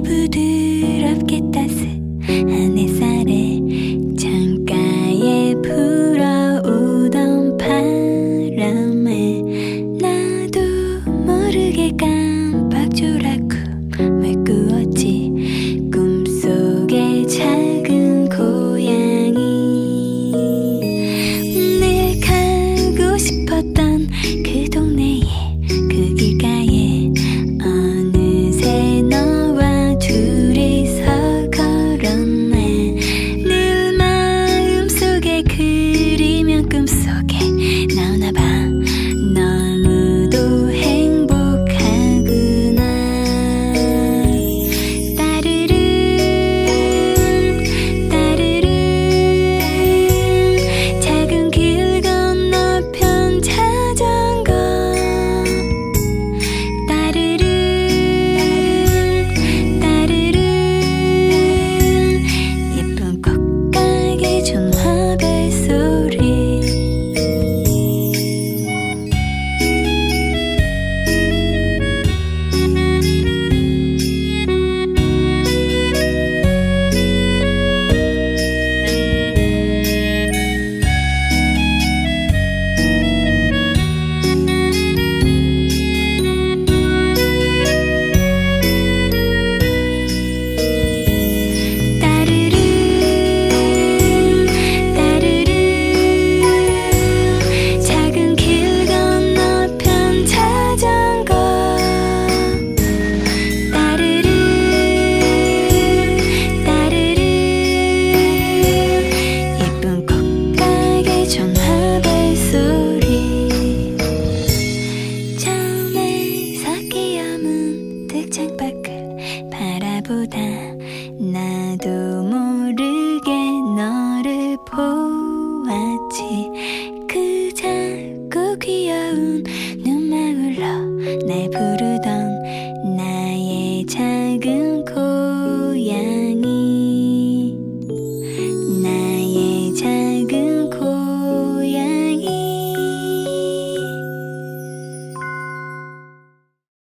부드럽게 따스한 햇살에 창가에 불어오던 바람에 나도 모르게 깜빡 졸아 꿈을 꾸었지. 꿈속에 작은 고양이 늘 가고 싶었던 그 동네에 그 길가에 어느새 너와 둘이서 걸었네. 늘 마음속에 그리면 꿈속에 나오나봐. 너무도 행복하구나. 따르릉 따르릉 작은 길 건너편 자전거 따르릉 따르릉 예쁜 꽃가게 전화벨 소리. 따르릉 따르릉 작은 길 건너편 자전거 따르릉 따르릉 예쁜 꽃가게 전화벨 소리. 처음에서 끼어 문득 창밖을 바라보다 나도 모르게 너를